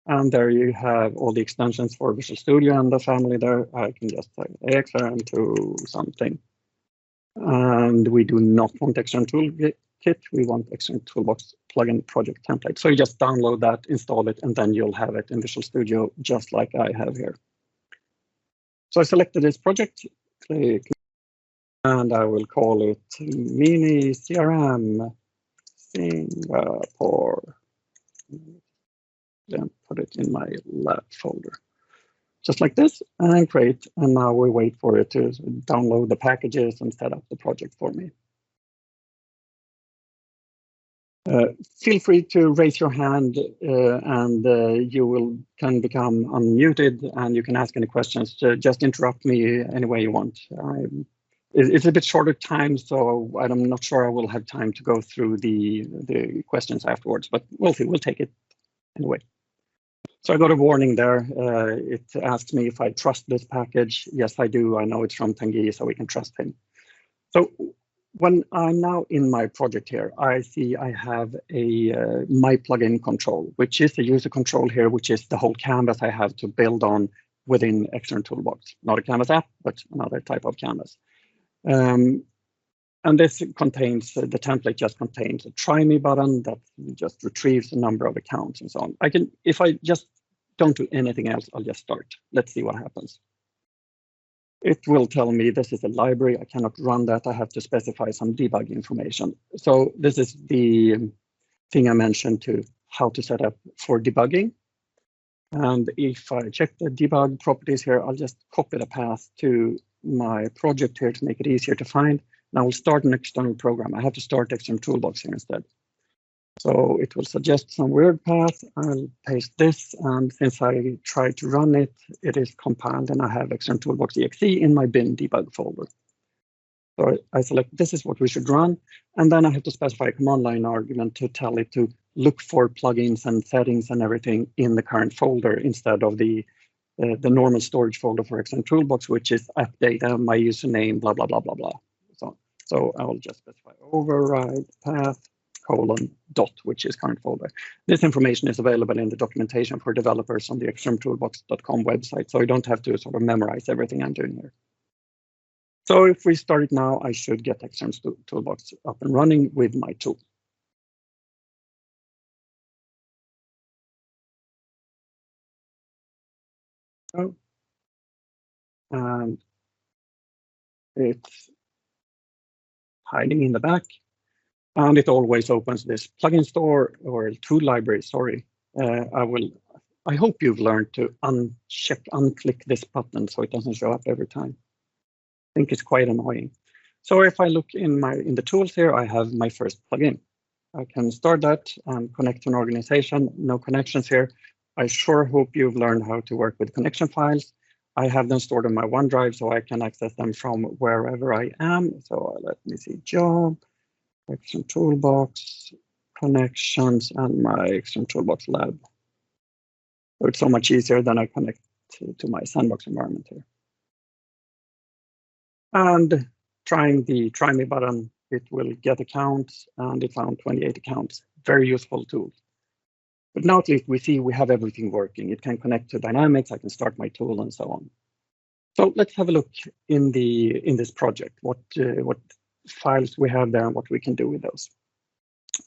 And there you have all the extensions for Visual Studio and the family there. I can just say XRM to something. And we do not want XrmToolKit. We want XrmToolBox plugin project template. So you just download that, install it, and then you'll have it in Visual Studio, just like I have here. So I selected this project, click, and I will call it Mini CRM Singapore. Then put it in my lab folder, just like this, and create. And now we wait for it to download the packages and set up the project for me. Feel free to raise your hand and you can become unmuted and you can ask any questions. Just interrupt me any way you want. It's a bit shorter time, so I'm not sure I will have time to go through the questions afterwards, but we'll see. We'll take it anyway. So I got a warning there. It asks me if I trust this package. Yes, I do. I know it's from Tanguy, so we can trust him. So when I'm now in my project here, I see I have a my plugin control, which is the user control here, which is the whole canvas I have to build on within XrmToolBox. Not a canvas app, but another type of canvas. And this contains, the template just contains a try me button that just retrieves a number of accounts and so on. I can, if I just don't do anything else, I'll just start. Let's see what happens. It will tell me this is a library. I cannot run that. I have to specify some debug information. So this is the thing I mentioned to how to set up for debugging. And if I check the debug properties here, I'll just copy the path to my project here to make it easier to find. Now we'll start an external program. I have to start XrmToolBox here instead. So it will suggest some weird path. I'll paste this, and since I tried to run it, it is compiled, and I have XrmToolBox.exe in my bin debug folder. So I select this is what we should run, and then I have to specify a command line argument to tell it to look for plugins and settings and everything in the current folder instead of the normal storage folder for XrmToolBox, which is app data, my username, blah, blah, blah, blah, blah. So I will just specify override path :dot, which is current folder. This information is available in the documentation for developers on the XrmToolBox.com website, so you don't have to sort of memorize everything I'm doing here. So if we start it now, I should get XrmToolBox up and running with my tool. So, and it's hiding in the back, and it always opens this plugin store or tool library. Sorry, I hope you've learned to unclick this button so it doesn't show up every time. I think it's quite annoying. So if I look in the tools here, I have my first plugin. I can start that and connect to an organization. No connections here. I sure hope you've learned how to work with connection files. I have them stored in my OneDrive, so I can access them from wherever I am. So let me see, job, XrmToolBox, connections, and my XrmToolBox lab. So it's so much easier than I connect to my sandbox environment here. And trying the try me button, it will get accounts, and it found 28 accounts. Very useful tool. But now at least we see we have everything working. It can connect to Dynamics, I can start my tool and so on. So let's have a look in this project, what files we have there and what we can do with those.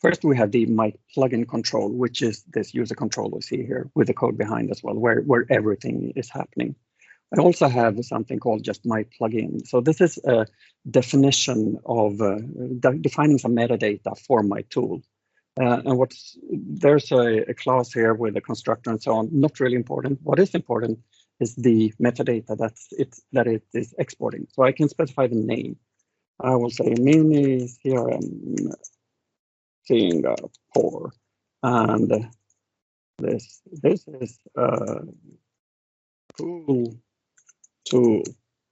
First, we have the my plugin control, which is this user control we see here with the code behind as well, where everything is happening. I also have something called just my plugin. So this is a definition of defining some metadata for my tool. And there's a class here with a constructor and so on, not really important. What is important is the metadata that it is exporting. So I can specify the name. I will say mini CRM Singapore, and this is a cool tool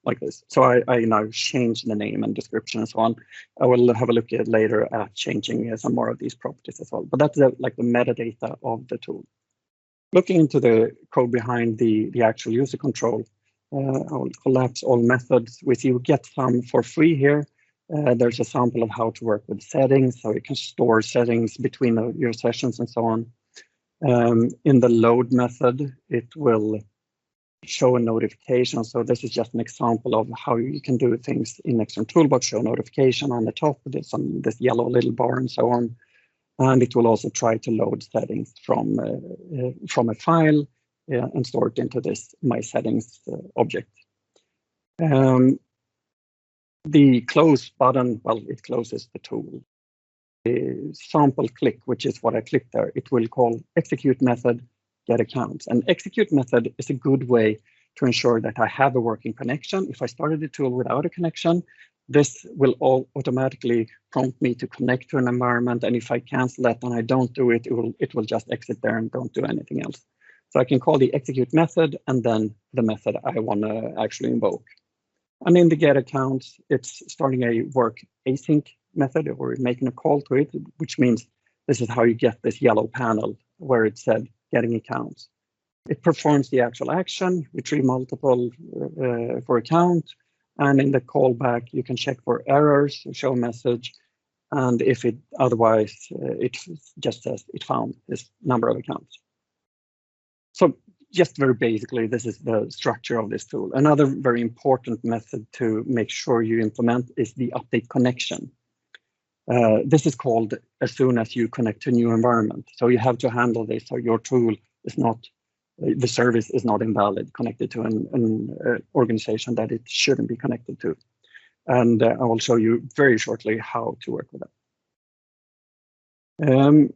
like this. So I now change the name and description and so on. I will have a look at later at changing some more of these properties as well. But that's like the metadata of the tool. Looking into the code behind the actual user control, I'll collapse all methods. We see we get some for free here. There's a sample of how to work with settings, so you can store settings between your sessions and so on. In the load method, it will show a notification. So this is just an example of how you can do things in XrmToolBox, show notification on the top, there's this yellow little bar and so on. And it will also try to load settings from a file and store it into this My Settings object. The close button, well, it closes the tool. The sample click, which is what I clicked there, it will call execute method, get accounts. And execute method is a good way to ensure that I have a working connection. If I started the tool without a connection, this will all automatically prompt me to connect to an environment. And if I cancel that and I don't do it, it will just exit there and don't do anything else. So I can call the execute method and then the method I want to actually invoke. And in the get accounts, it's starting a work async method, or making a call to it, which means this is how you get this yellow panel where it said getting accounts. It performs the actual action, retrieve multiple for account, and in the callback, you can check for errors, show a message, and if it otherwise, it just says it found this number of accounts. So just very basically, this is the structure of this tool. Another very important method to make sure you implement is the update connection. This is called as soon as you connect to a new environment. So you have to handle this so your tool is not, the service is not invalid, connected to an organization that it shouldn't be connected to. And I will show you very shortly how to work with that.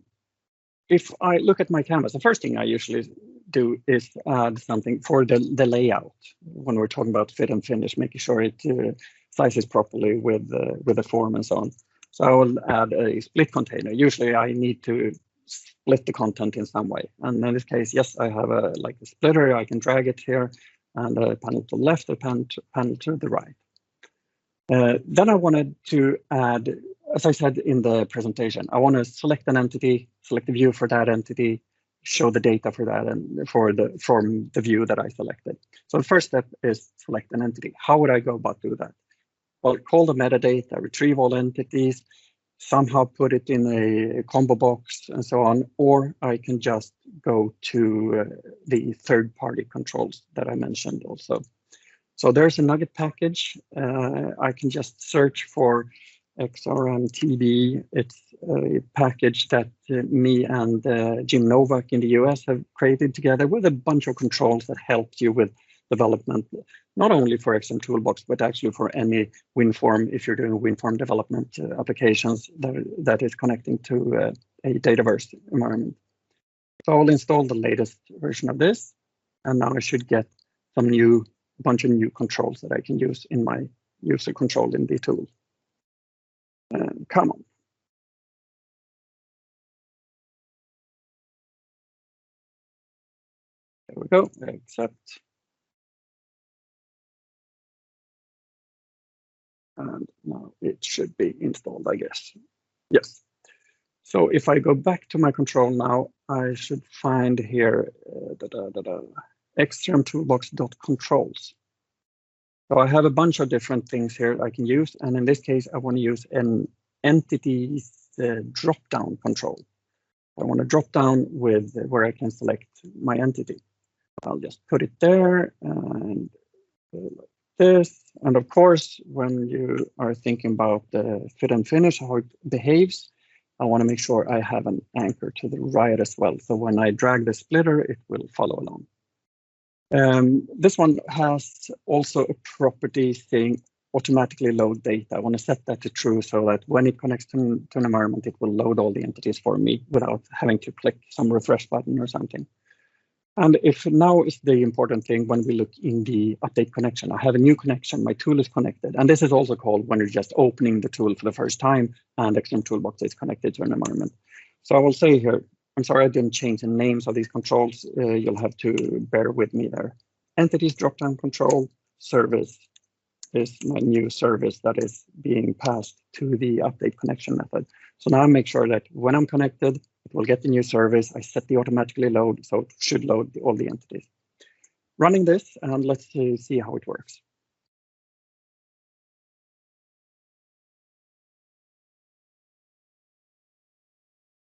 If I look at my canvas, the first thing I usually do is add something for the layout when we're talking about fit and finish, making sure it sizes properly with the form and so on. So I will add a split container. Usually I need to split the content in some way. And in this case, yes, I have a splitter. I can drag it here and a panel to the left, a panel to the right. Then I wanted to add, as I said in the presentation, I want to select an entity, select a view for that entity, show the data for that and from the view that I selected. So the first step is select an entity. How would I go about doing that? Well, call the metadata, retrieve all entities, somehow put it in a combo box and so on, or I can just go to the third-party controls that I mentioned also. So there's a Nugget package. I can just search for XrmTB. It's a package that me and Jim Novak in the US have created together with a bunch of controls that helps you with development, not only for XrmToolBox, but actually for any WinForm, if you're doing WinForm development applications that is connecting to a Dataverse environment. So I'll install the latest version of this, and now I should get some bunch of new controls that I can use in my user control in the tool. Come on. There we go, accept. And now it should be installed, I guess. Yes. So if I go back to my control now, I should find here XrmToolBox.controls. So I have a bunch of different things here I can use. And in this case, I want to use an entities drop-down control. I want to drop down with where I can select my entity. I'll just put it there and like this. And of course, when you are thinking about the fit and finish, how it behaves, I want to make sure I have an anchor to the right as well. So when I drag the splitter, it will follow along. This one has also a property saying automatically load data. I want to set that to true so that when it connects to an environment, it will load all the entities for me without having to click some refresh button or something. And if now is the important thing when we look in the update connection, I have a new connection, my tool is connected. And this is also called when you're just opening the tool for the first time and XrmToolBox is connected to an environment. So I will say here, I'm sorry I didn't change the names of these controls. You'll have to bear with me there. Entities dropdown control service is my new service that is being passed to the update connection method. So now I make sure that when I'm connected, it will get the new service. I set the automatically load, so it should load all the entities. Running this, and let's see how it works.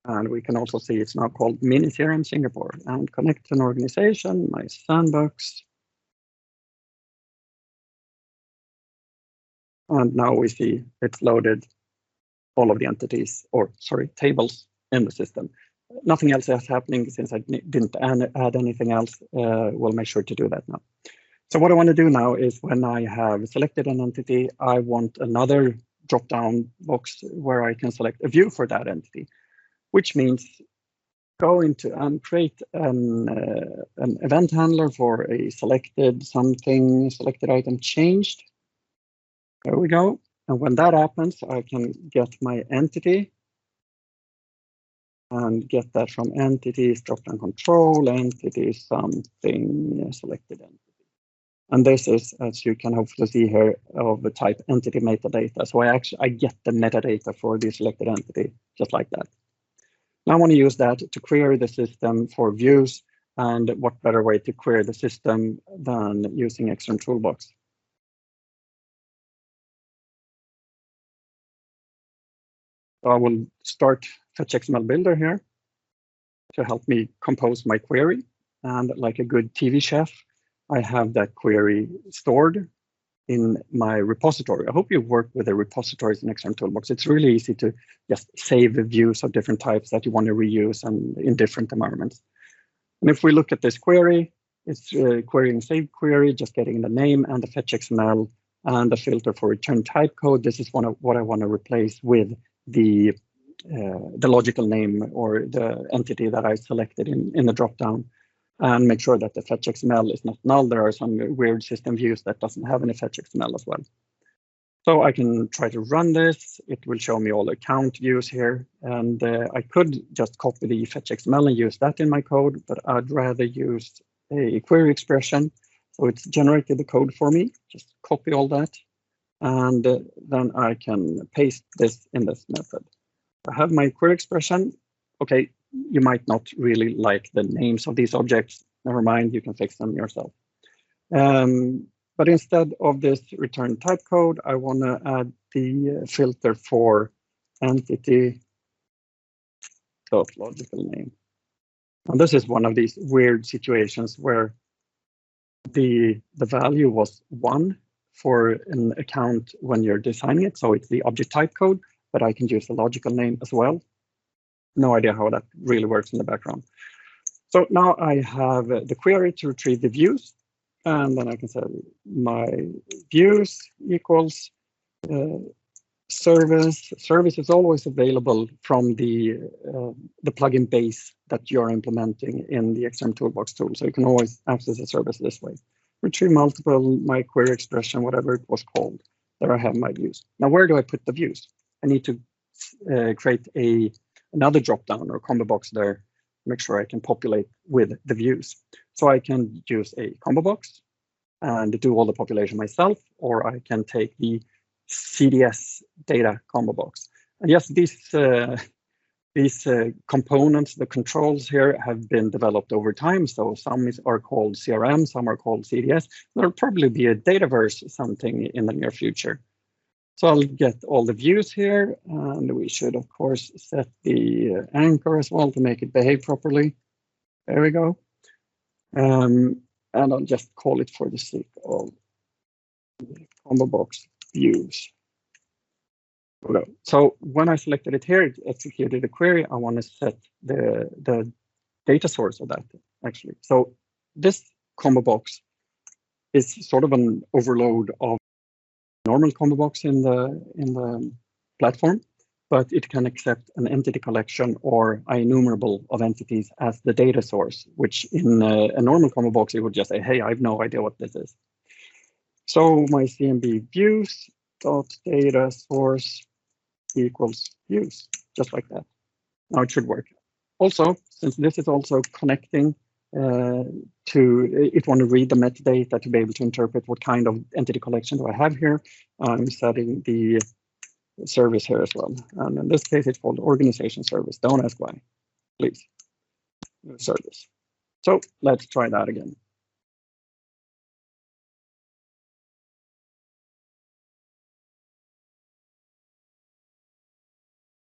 And we can also see it's now called Mini CRM Singapore, and connect to an organization, my sandbox. And now we see it's loaded all of the entities, or sorry, tables in the system. Nothing else is happening since I didn't add anything else. We'll make sure to do that now. So what I want to do now is when I have selected an entity, I want another drop-down box where I can select a view for that entity, which means go into and create an event handler for a selected item changed. There we go. And when that happens, I can get my entity and get that from entities, drop-down control, entity, something, selected entity. And this is, as you can hopefully see here, of the type entity metadata. So I get the metadata for the selected entity, just like that. Now I want to use that to query the system for views, and what better way to query the system than using XrmToolBox. So I will start FetchXML Builder here to help me compose my query. And like a good TV chef, I have that query stored in my repository. I hope you work with the repositories in XrmToolBox. It's really easy to just save the views of different types that you want to reuse and in different environments. And if we look at this query, it's querying saved query, just getting the name and the fetch XML and the filter for return type code. This is what I want to replace with the logical name or the entity that I selected in the dropdown, and make sure that the fetch XML is not null. There are some weird system views that doesn't have any fetch XML as well. So I can try to run this. It will show me all the account views here. And I could just copy the fetch XML and use that in my code, but I'd rather use a query expression. So it's generated the code for me. Just copy all that. And then I can paste this in this method. I have my query expression. Okay, you might not really like the names of these objects. Never mind, you can fix them yourself. But instead of this return type code, I want to add the filter for entity dot logical name. And this is one of these weird situations where the value was 1 for an account when you're designing it. So it's the object type code, but I can use the logical name as well. No idea how that really works in the background. So now I have the query to retrieve the views. And then I can say my views equals service. Service is always available from the plugin base that you're implementing in the XrmToolBox tool. So you can always access the service this way. Retrieve multiple, my query expression, whatever it was called. There I have my views. Now, where do I put the views? I need to create another dropdown or combo box there. Make sure I can populate with the views. So I can use a combo box and do all the population myself, or I can take the CDS data combo box. And yes, these components, the controls here, have been developed over time. So some are called CRM, some are called CDS. There'll probably be a Dataverse something in the near future. So I'll get all the views here, and we should, of course, set the anchor as well to make it behave properly. There we go. And I'll just call it for the sake of combo box views. So when I selected it here, it executed a query. I want to set the data source of that, actually. So this combo box is sort of an overload of normal combo box in the platform, but it can accept an entity collection or enumerable of entities as the data source, which in a normal combo box, it would just say, hey, I have no idea what this is. So my CMB views dot data source equals views, just like that. Now it should work. Also, since this is also connecting it want to read the metadata to be able to interpret what kind of entity collection do I have here. I'm setting the service here as well. And in this case, it's called organization service. Don't ask why, please. Service. So let's try that again.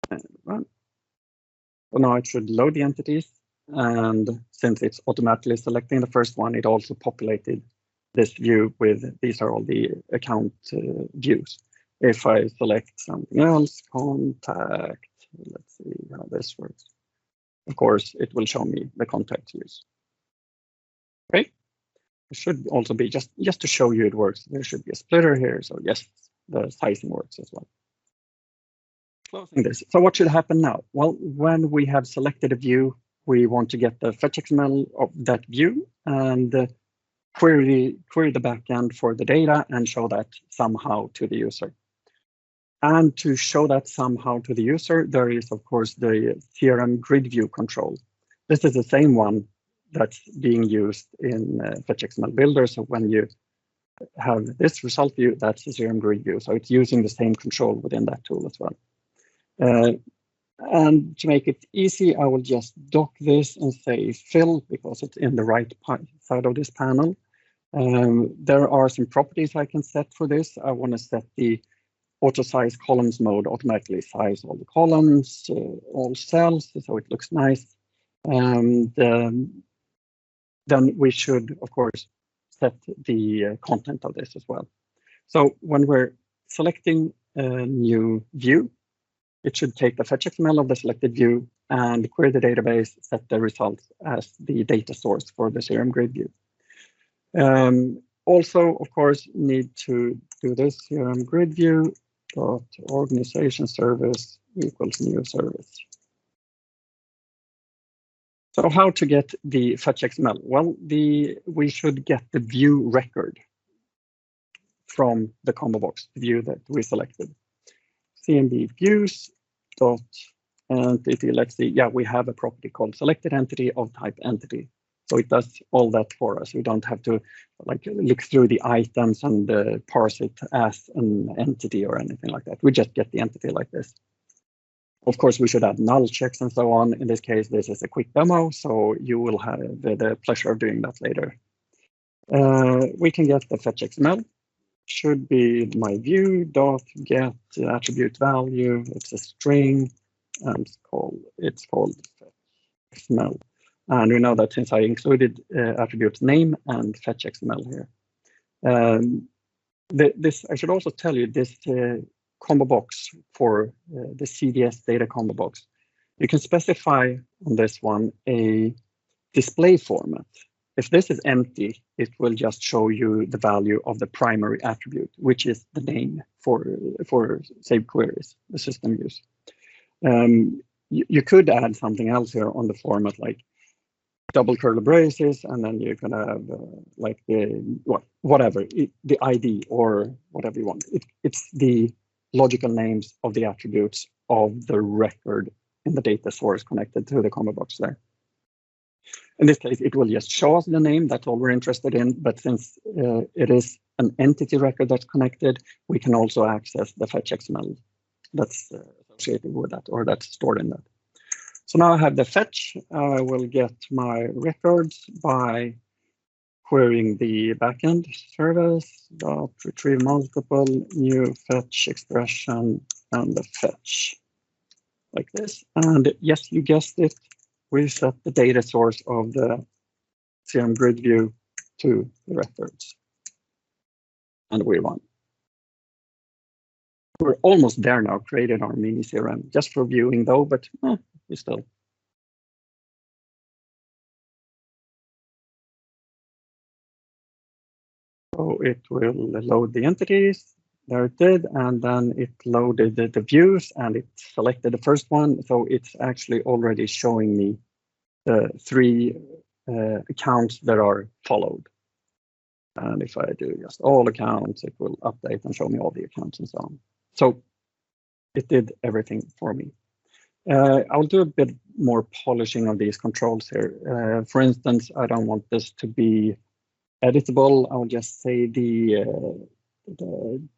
And run. So now it should load the entities, and since it's automatically selecting the first one, it also populated this view with these are all the account views. If I select something else, contact, let's see how this works. Of course, it will show me the contact views. Okay, it should also be just to show you it works. There should be a splitter here, so yes, the sizing works as well. Closing this. So what should happen now? Well, when we have selected a view, we want to get the fetch XML of that view and query the backend for the data and show that somehow to the user. And to show that somehow to the user, there is, of course, the CRM grid view control. This is the same one that's being used in Fetch XML Builder. So when you have this result view, that's the CRM grid view. So it's using the same control within that tool as well. And to make it easy, I will just dock this and say fill because it's in the right side of this panel. There are some properties I can set for this. I want to set the auto size columns mode, automatically size all the columns, all cells, so it looks nice. And then we should, of course, set the content of this as well. So when we're selecting a new view, it should take the fetch XML of the selected view and query the database, set the results as the data source for the CRM grid view. Also, of course, need to do this CRM grid view dot organization service equals new service. So how to get the fetch XML? Well, we should get the view record from the combo box, the view that we selected. CMD views dot entity. Let's see. Yeah, we have a property called selected entity of type entity. So it does all that for us. We don't have to like look through the items and parse it as an entity or anything like that. We just get the entity like this. Of course, we should add null checks and so on. In this case, this is a quick demo, so you will have the pleasure of doing that later. We can get the fetch XML. Should be my view dot get attribute value. It's a string, and it's called fetch XML. And we know that since I included attributes name and fetch XML here. This I should also tell you this combo box for the CDS data combo box. You can specify on this one a display format. If this is empty, it will just show you the value of the primary attribute, which is the name for saved queries, the system use. You could add something else here on the format, like double curly braces, and then you can have like whatever, the ID or whatever you want. It's the logical names of the attributes of the record in the data source connected to the combo box there. In this case, it will just show us the name. That's all we're interested in. But since it is an entity record that's connected, we can also access the fetch XML that's associated with that or that's stored in that. So now I have the fetch. I will get my records by querying the backend service, retrieve multiple, new fetch expression, and the fetch like this. And yes, you guessed it. We set the data source of the CRM grid view to the records. And we run. We're almost there now, creating our mini CRM, just for viewing though, but we still. So it will load the entities. There it did, and then it loaded the views and it selected the first one. So it's actually already showing me the 3 accounts that are followed. And if I do just all accounts, it will update and show me all the accounts and so on. So it did everything for me. I'll do a bit more polishing of these controls here. For instance, I don't want this to be editable. I'll just say the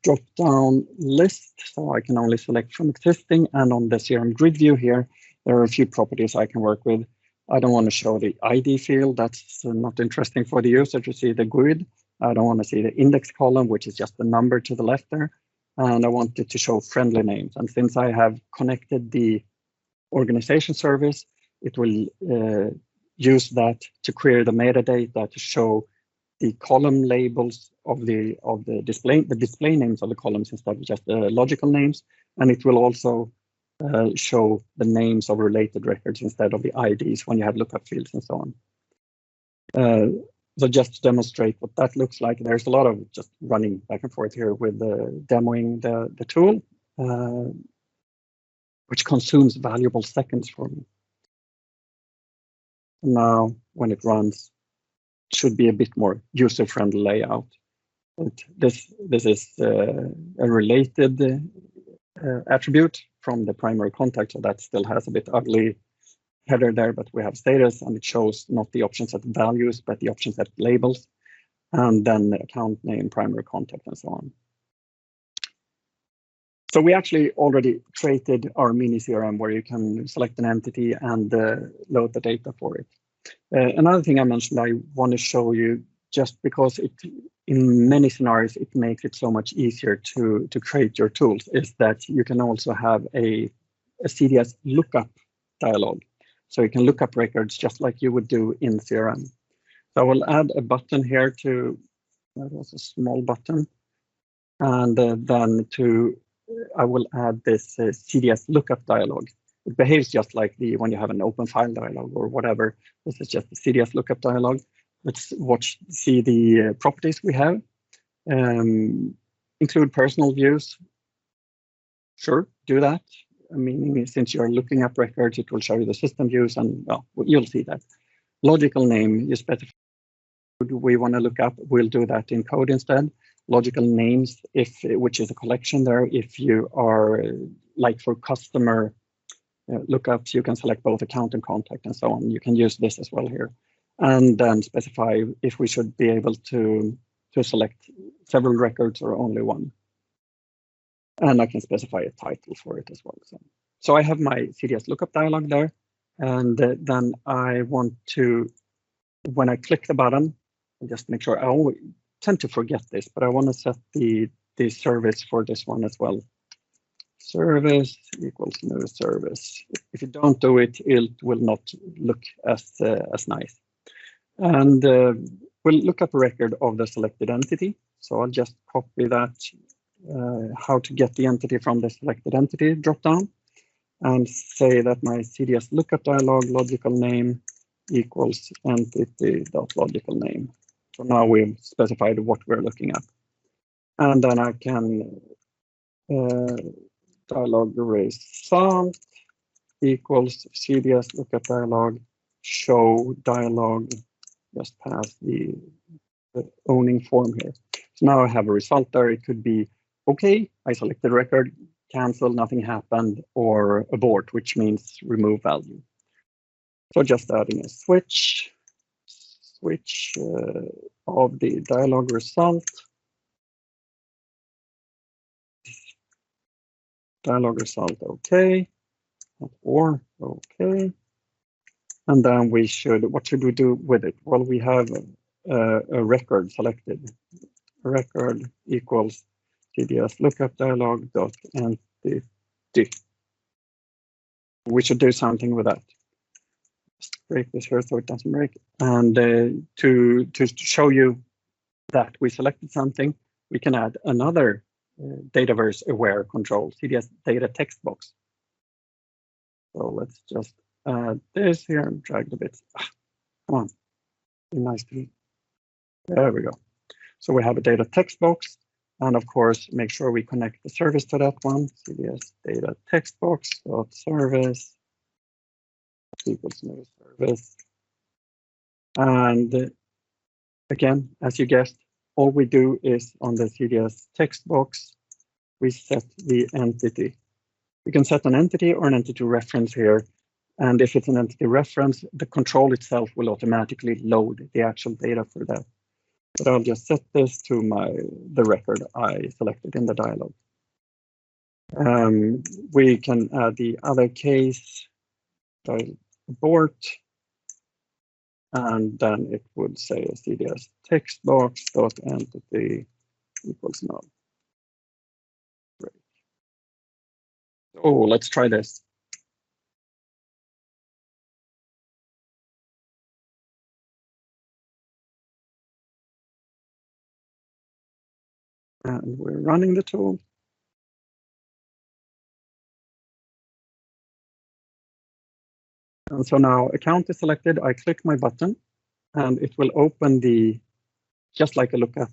drop-down list, so I can only select from existing. And on the CRM grid view here, there are a few properties I can work with. I don't want to show the ID field. That's not interesting for the user to see the grid. I don't want to see the index column, which is just the number to the left there. And I want it to show friendly names. And since I have connected the organization service. It will use that to query the metadata to show the column labels of the display names of the columns instead of just the logical names, and it will also show the names of related records instead of the IDs when you have lookup fields and so on. So just to demonstrate what that looks like, there's a lot of just running back and forth here with demoing the tool, which consumes valuable seconds for me. Now, when it runs, it should be a bit more user-friendly layout. But this is a related attribute from the primary contact, so that still has a bit ugly header there, but we have status, and it shows not the option set values, but the option set labels, and then the account name, primary contact, and so on. So we actually already created our mini CRM where you can select an entity and load the data for it. Another thing I mentioned I want to show you, just because in many scenarios it makes it so much easier to create your tools, is that you can also have a CDS lookup dialog. So you can look up records just like you would do in CRM. So I will add a button here that was a small button, and then I will add this CDS lookup dialog. It behaves just like when you have an open file dialog or whatever. This is just the CDS lookup dialog. Let's see the properties we have. Include personal views. Sure, do that. Meaning, since you're looking up records, it will show you the system views, and well, you'll see that. Logical name, you specify we want to look up, we'll do that in code instead. Logical names, which is a collection there. If you are like for customer lookups, you can select both account and contact and so on. You can use this as well here. And then specify if we should be able to select several records or only one. And I can specify a title for it as well. So I have my CDS lookup dialog there. And then I want to, when I click the button, just make sure, I always tend to forget this, but I want to set the service for this one as well. Service equals new service. If you don't do it, it will not look as nice. And we'll look up a record of the selected entity. So I'll just copy that, how to get the entity from the selected entity dropdown, and say that my CDS lookup dialog logical name equals entity.logical name. So now we've specified what we're looking at. And then I can dialog result equals CDS lookup dialog show dialog, just pass the owning form here. So now I have a result there. It could be, okay, I selected the record, cancel, nothing happened, or abort, which means remove value. So just adding a switch of the dialog result. Dialog result, okay, or okay. And then what should we do with it? Well, we have a record selected. Record equals CDS lookup dialog dot entity. We should do something with that. Just break this here so it doesn't break. And to show you that we selected something, we can add another Dataverse aware control, CDS data text box. So let's just add this here and drag the bits. Come on, be nice to me. There we go. So we have a data text box, and of course, make sure we connect the service to that one. CDS data text box dot service equals new service. And again, as you guessed, all we do is on the CDS text box, we set the entity. We can set an entity or an entity reference here. And if it's an entity reference, the control itself will automatically load the actual data for that. But I'll just set this to the record I selected in the dialog. We can add the other case, abort, and then it would say a CDS text box dot entity equals null. Great. Oh, let's try this. And we're running the tool. And so now account is selected. I click my button and it will open just like a lookup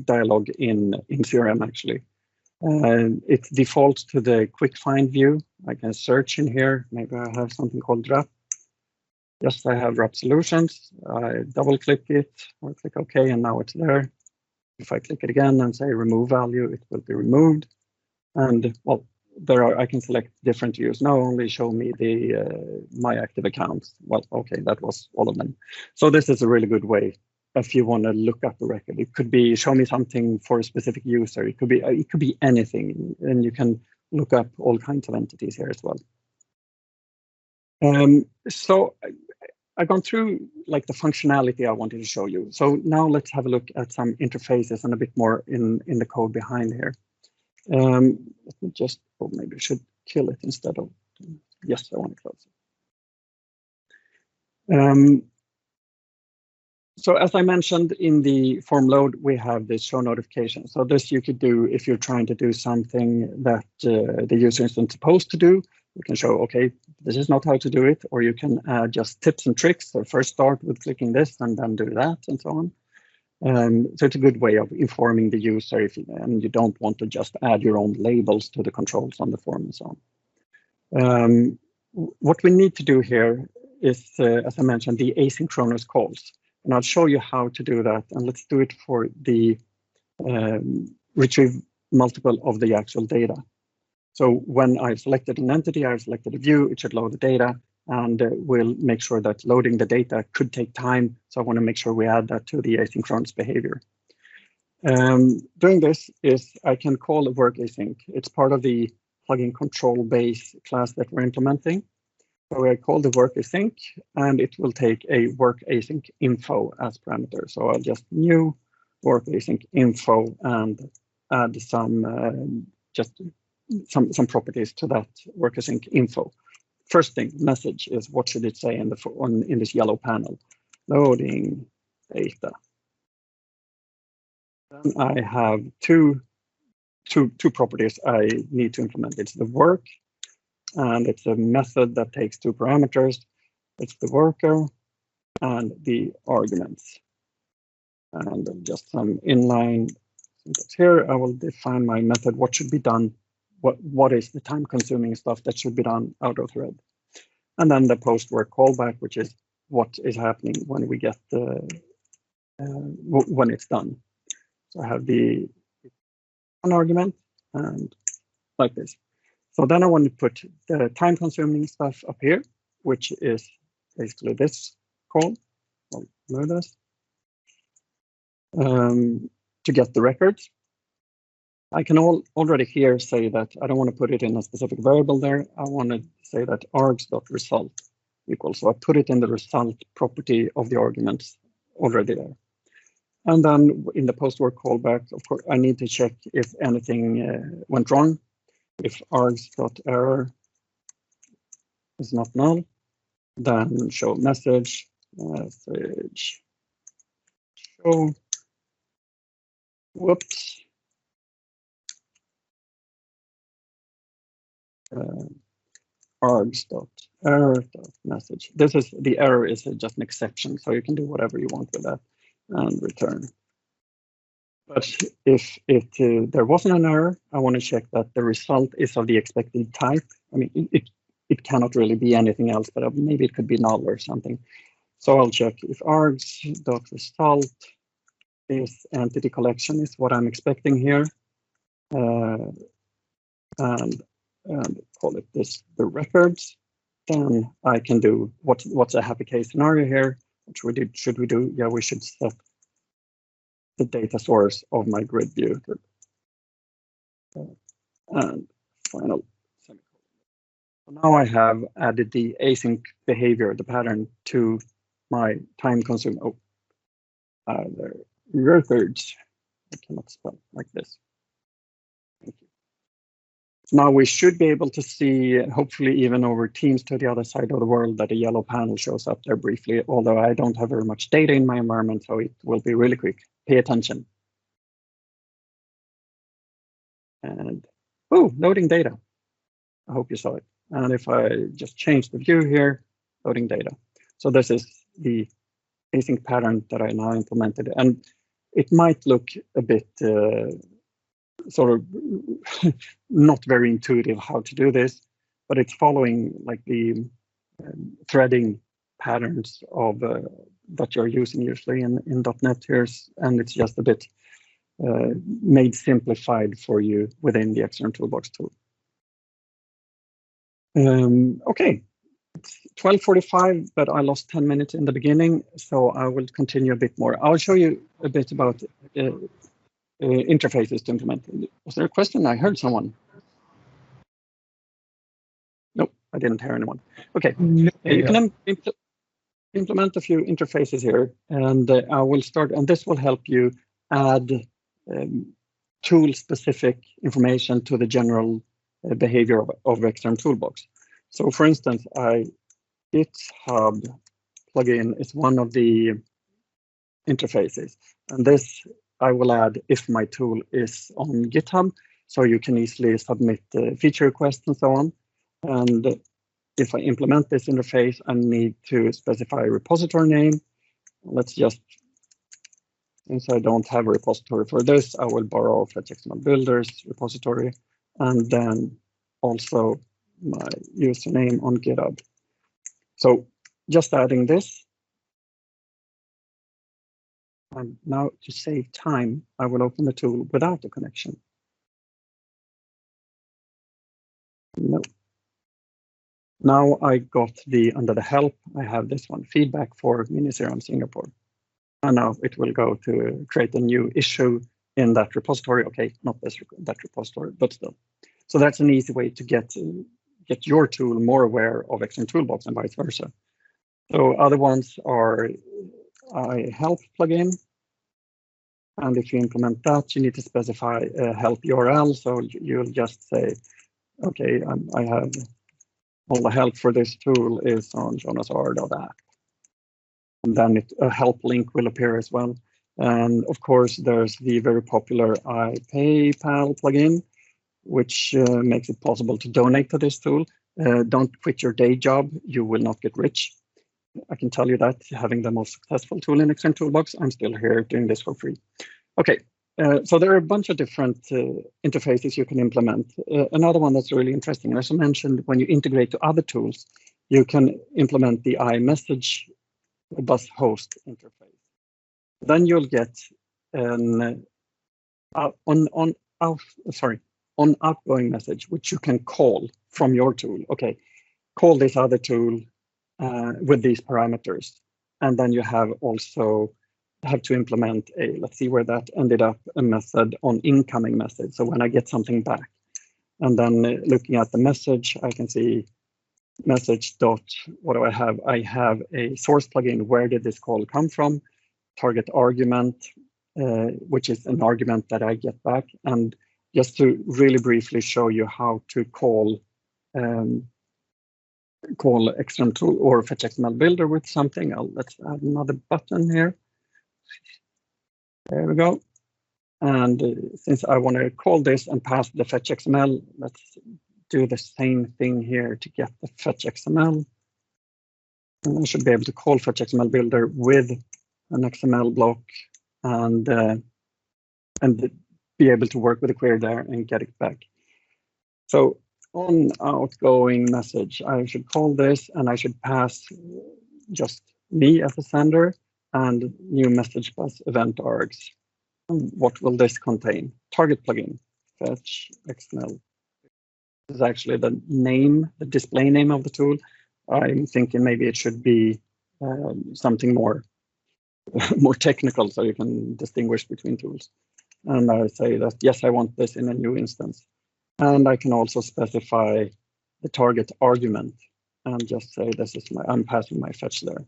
dialog in XrmToolBox actually. It defaults to the quick find view. I can search in here. Maybe I have something called Rapp. Yes, I have Rapp solutions. I double click it or click OK, and now it's there. If I click it again and say remove value, it will be removed. And well, I can select different views. Now only show me the my active accounts. Well, okay, that was all of them. So this is a really good way if you want to look up a record. It could be show me something for a specific user. It could be anything, and you can look up all kinds of entities here as well. So I've gone through like the functionality I wanted to show you. So now let's have a look at some interfaces and a bit more in the code behind here. Let me just, maybe I should kill it instead of, yes, I want to close it. So as I mentioned in the form load, we have this show notification. So this you could do if you're trying to do something that the user isn't supposed to do. You can show, okay, this is not how to do it, or you can add just tips and tricks. So first start with clicking this and then do that and so on. So it's a good way of informing the user and you don't want to just add your own labels to the controls on the form and so on. What we need to do here is, as I mentioned, the asynchronous calls. And I'll show you how to do that. And let's do it for the retrieve multiple of the actual data. So when I've selected an entity, I've selected a view, it should load the data, and we'll make sure that loading the data could take time. So I want to make sure we add that to the asynchronous behavior. Doing this is I can call a work async. It's part of the plugin control base class that we're implementing. So I call the work async, and it will take a work async info as parameter. So I'll just new work async info and add some some properties to that work async info. First thing, message is what should it say in this yellow panel? Loading data. Then I have two properties I need to implement. It's the work, and it's a method that takes two parameters. It's the worker and the arguments. And just some inline syntax here. I will define my method. What should be done? What is the time-consuming stuff that should be done out of thread? And then the post-work callback, which is what is happening when we get when it's done. So I have the one argument and like this. So then I want to put the time-consuming stuff up here, which is basically this call. I'll load this to get the records. I can already here say that I don't want to put it in a specific variable there. I want to say that args.result equals. So I put it in the result property of the arguments already there. And then in the post-work callback, of course, I need to check if anything went wrong. If args.error is not null, then show message show. Whoops. args.error.message. This is the error is just an exception, so you can do whatever you want with that and return. But if there wasn't an error, I want to check that the result is of the expected type. I mean, it cannot really be anything else, but maybe it could be null or something. So I'll check if args.result this entity collection is what I'm expecting here, and call it this the records. Then I can do what's a happy case scenario here. What should we do? Yeah, we should set the data source of my grid view. And final semicolon. So now I have added the async behavior, the pattern, to my time consuming. Oh, the records. I cannot spell like this. Thank you. So now we should be able to see, hopefully even over Teams to the other side of the world, that a yellow panel shows up there briefly, although I don't have very much data in my environment, so it will be really quick. Pay attention. and oh, loading data. I hope you saw it. And if I just change the view here, loading data. So this is the async pattern that I now implemented. And it might look a bit sort of not very intuitive how to do this, but it's following like the threading patterns of that you're using usually in .NET here, and it's just a bit made simplified for you within the XrmToolBox tool. Okay, it's 12:45, but I lost 10 minutes in the beginning, so I will continue a bit more. I'll show you a bit about interfaces to implement. Was there a question? I heard someone. Nope, I didn't hear anyone. Okay, you can implement a few interfaces here, and I will start, and this will help you add tool-specific information to the general behavior of XrmToolBox. So for instance, GitHub plugin is one of the interfaces, and this I will add if my tool is on GitHub, so you can easily submit feature requests and so on. And if I implement this interface, I need to specify a repository name. Let's just, since I don't have a repository for this, I will borrow FetchXML Builder's repository, and then also my username on GitHub. So just adding this. And now to save time, I will open the tool without a connection. No. Now I got under the help, I have this one, feedback for Mini0 Singapore. And now it will go to create a new issue in that repository. Okay, not that repository, but still. So that's an easy way to get your tool more aware of XrmToolBox and vice versa. So other ones are help plugin. And if you implement that, you need to specify a help URL. So you'll just say, okay, I have all the help for this tool is on jonasr.app. And then a help link will appear as well. And of course, there's the very popular iPayPal plugin, which makes it possible to donate to this tool. Don't quit your day job, you will not get rich. I can tell you that, having the most successful tool in XrmToolBox, I'm still here doing this for free. Okay, so there are a bunch of different interfaces you can implement. Another one that's really interesting, as I mentioned, when you integrate to other tools, you can implement the iMessage bus host interface. Then you'll get an outgoing message, which you can call from your tool. Okay, call this other tool with these parameters. And then you have to implement let's see where that ended up, a method on incoming message. So when I get something back, and then looking at the message, I can see message dot, what do I have? I have a source plugin. Where did this call come from? Target argument, which is an argument that I get back. And just to really briefly show you how to call XrmTool or FetchXML Builder with something. Let's add another button here. There we go. And since I want to call this and pass the FetchXML, let's do the same thing here to get the FetchXML. And I should be able to call FetchXML Builder with an XML block and be able to work with the query there and get it back. So on outgoing message, I should call this and I should pass just me as a sender and new message bus event args. And what will this contain? Target plugin, fetch XML. This is actually the name, the display name of the tool. I'm thinking maybe it should be something more technical so you can distinguish between tools. And I say that, yes, I want this in a new instance. And I can also specify the target argument and just say this is I'm passing my fetch there.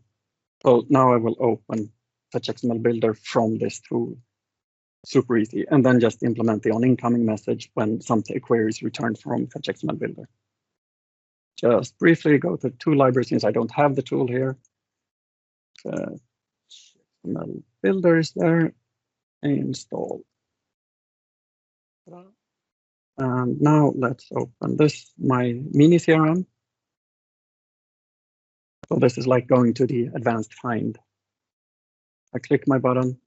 So now I will open FetchXML Builder from this tool. Super easy. And then just implement the on incoming message when some query is returned from FetchXML Builder. Just briefly go to tool library since I don't have the tool here. FetchXML Builder is there. Install. And now let's open this, my mini CRM. So this is like going to the advanced find. I click my button.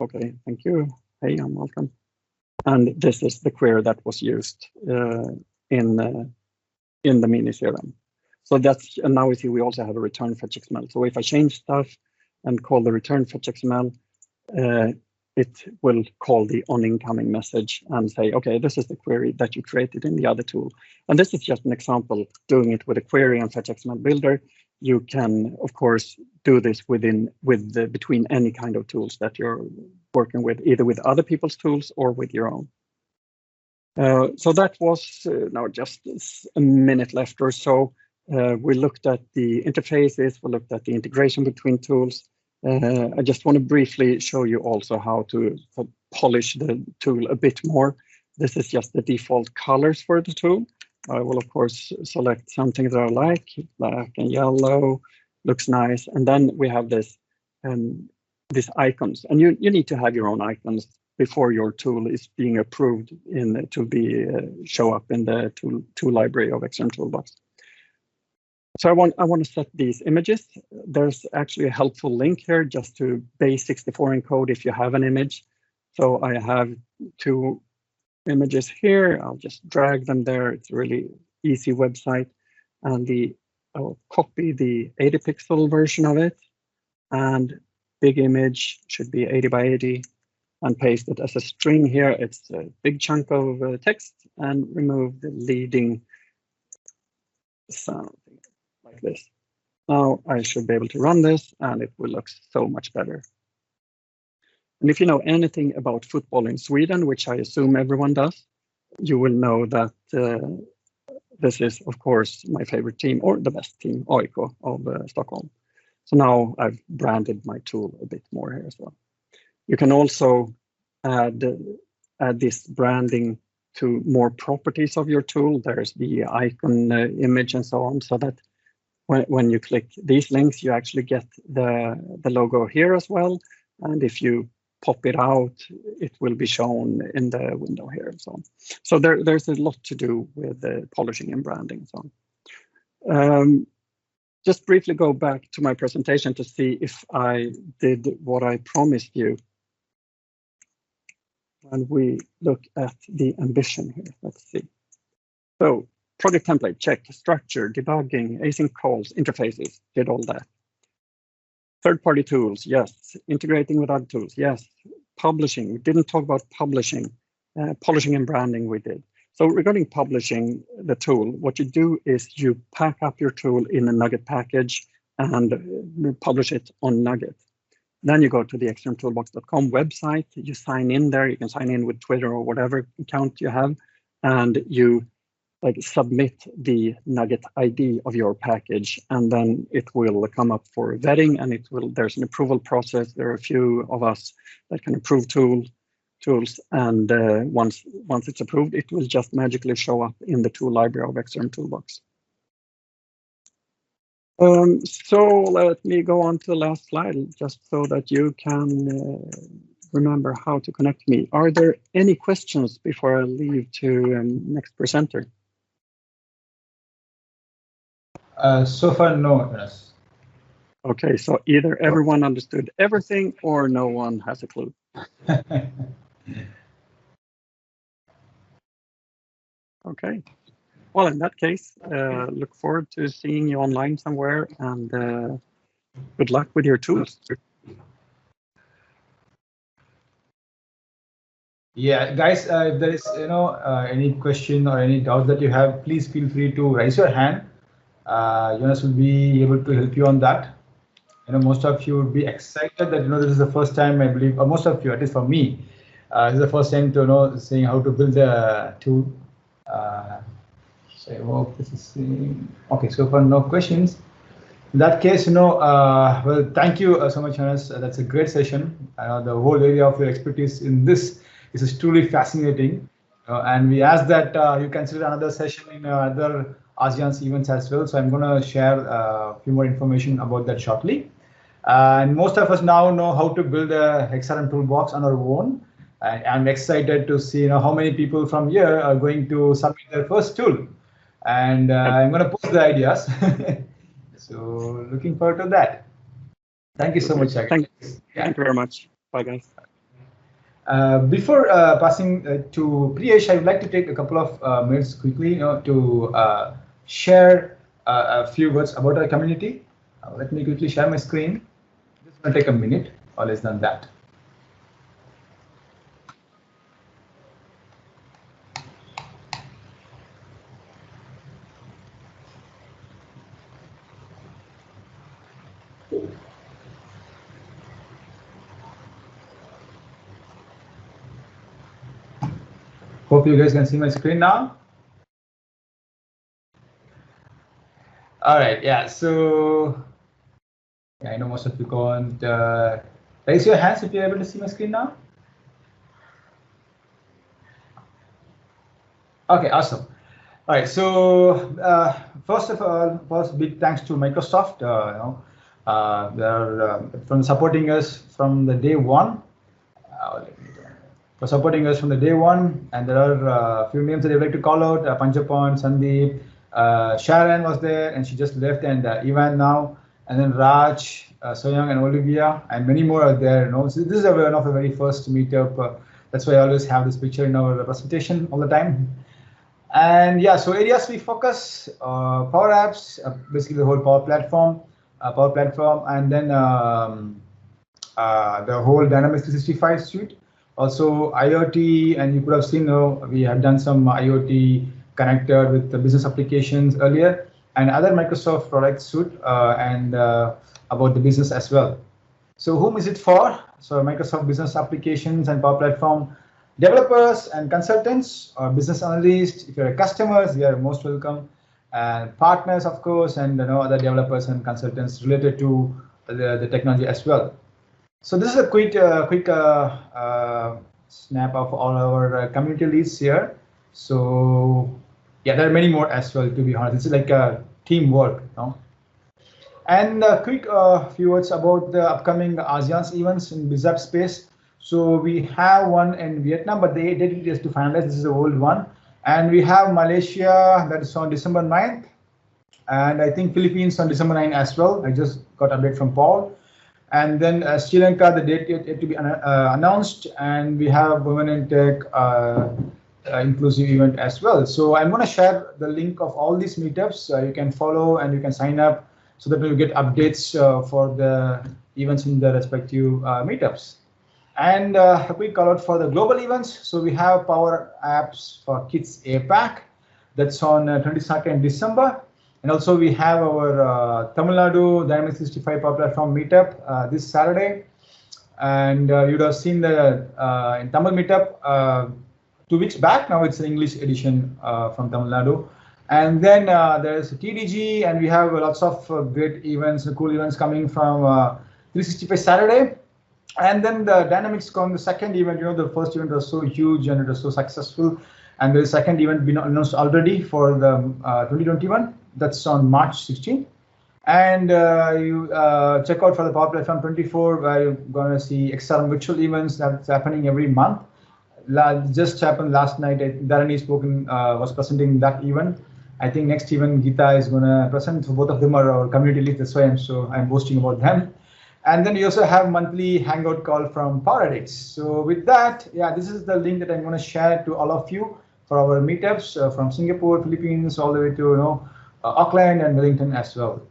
Okay, thank you. Hey, I'm welcome. And this is the query that was used in the mini CRM. So that's, and now we see we also have a return fetch XML. So if I change stuff and call the return fetch XML, it will call the on incoming message and say, okay, this is the query that you created in the other tool. And this is just an example doing it with a query and fetch XML builder. You can, of course, do this between any kind of tools that you're working with, either with other people's tools or with your own. So that was now just a minute left or so. We looked at the interfaces, we looked at the integration between tools. I just want to briefly show you also how to polish the tool a bit more. This is just the default colors for the tool. I will, of course, select something that I like, black and yellow, looks nice. And then we have these icons. And you need to have your own icons before your tool is being approved to show up in the tool library of XrmToolBox. So I want to set these images. There's actually a helpful link here just to base64 encode if you have an image. So I have 2 images here. I'll just drag them there. It's a really easy website. And I'll copy the 80 pixel version of it. And big image should be 80 by 80. And paste it as a string here. It's a big chunk of text, and remove the leading sound like this. Now I should be able to run this and it will look so much better. And if you know anything about football in Sweden, which I assume everyone does, you will know that this is, of course, my favorite team, or the best team, AIK of Stockholm. So now I've branded my tool a bit more here as well. You can also add this branding to more properties of your tool. There's the icon image and so on, so that when you click these links, you actually get the logo here as well. And if you pop it out, it will be shown in the window here and so on. So there's a lot to do with polishing and branding and so on. Just briefly go back to my presentation to see if I did what I promised you. And we look at the ambition here. Let's see. So project template, check. Structure, debugging, async calls, interfaces, did all that. Third-party tools, yes. Integrating with other tools, yes. Publishing, we didn't talk about publishing. Polishing and branding we did. So regarding publishing the tool, what you do is you pack up your tool in a Nugget package and publish it on Nugget. Then you go to the XrmToolBox.com website, you sign in there, you can sign in with Twitter or whatever account you have, and you submit the Nugget ID of your package, and then it will come up for vetting, and there's an approval process. There are a few of us that can approve tools, and once it's approved, it will just magically show up in the tool library of XrmToolBox. So let me go on to the last slide, just so that you can remember how to connect me. Are there any questions before I leave to next presenter? So far, no. Yes. Okay, so either everyone understood everything or no one has a clue. Okay. Well, in that case, look forward to seeing you online somewhere, and good luck with your tools. Yeah, guys, if there is any question or any doubt that you have, please feel free to raise your hand. Jonas will be able to help you on that. Most of you would be excited that this is the first time, I believe, or most of you, at least for me, this is the first time to seeing how to build a tool. So I hope this is okay. So far, no questions. In that case, well, thank you so much, Jonas. That's a great session. The whole area of your expertise in this is truly fascinating. And we ask that you consider another session in other ASEAN's events as well. So I'm going to share a few more information about that shortly. And most of us now know how to build a XrmToolBox on our own. And I'm excited to see how many people from here are going to submit their first tool. And I'm going to post the ideas. So looking forward to that. Thank you so much, Shaggy. Thank you very much. Bye, guys. Before passing to Priyesh, I would like to take a couple of minutes quickly to share a few words about our community. Let me quickly share my screen. This will take a minute or less than that. Hope you guys can see my screen now. All right, yeah, so I know most of you can't. Raise your hands if you're able to see my screen now. Okay, awesome. All right, so first of all, big thanks to Microsoft. They're from supporting us from the day one. For supporting us from the day one, and there are a few names that I'd like to call out. Panchapan, Sandeep, Sharon was there, and she just left, and Ivan now, and then Raj, Soyoung, and Olivia, and many more are there. So this is one of the very first meetup. That's why I always have this picture in our presentation all the time. And yeah, so areas we focus: Power Apps, basically the whole Power Platform, and then the whole Dynamics 365 suite. Also IoT, and you could have seen we have done some IoT connected with the business applications earlier, and other Microsoft product suite and about the business as well. So whom is it for? So Microsoft Business Applications and Power Platform developers and consultants or business analysts. If you're a customer, you are most welcome. And partners, of course, and other developers and consultants related to the technology as well. So this is a quick snap of all our community leads here. So yeah, there are many more as well, to be honest. It's like a teamwork. And a quick few words about the upcoming ASEAN's events in BizApp space. So we have one in Vietnam, but they did just to finalize. This is the old one. And we have Malaysia, that is on December 9th. And I think Philippines on December 9th as well. I just got an update from Paul. And then Sri Lanka, the date yet to be announced, and we have Women in Tech inclusive event as well. So I'm going to share the link of all these meetups. You can follow and you can sign up so that you get updates for the events in the respective meetups. And a quick call out for the global events. So we have Power Apps for Kids APAC. That's on 22nd December. And also we have our Tamil Nadu Dynamics 365 Power Platform meetup this Saturday. And you'd have seen the in Tamil meetup 2 weeks back. Now it's an English edition from Tamil Nadu. And then there's TDG, and we have lots of great events, cool events coming from 365 Saturday. And then the Dynamics Con, the second event, the first event was so huge and it was so successful. And the second event been announced already for the 2021. That's on March 16th. And you check out for the Power Platform 24, where you're going to see XRM virtual events that's happening every month. Just happened last night. Dharani was presenting that event. I think next event Geeta is going to present. So both of them are our community leads. That's why I'm boasting about them. And then we also have monthly hangout call from Power Addicts. So with that, yeah, this is the link that I'm going to share to all of you for our meetups from Singapore, Philippines, all the way to Auckland and Wellington as well.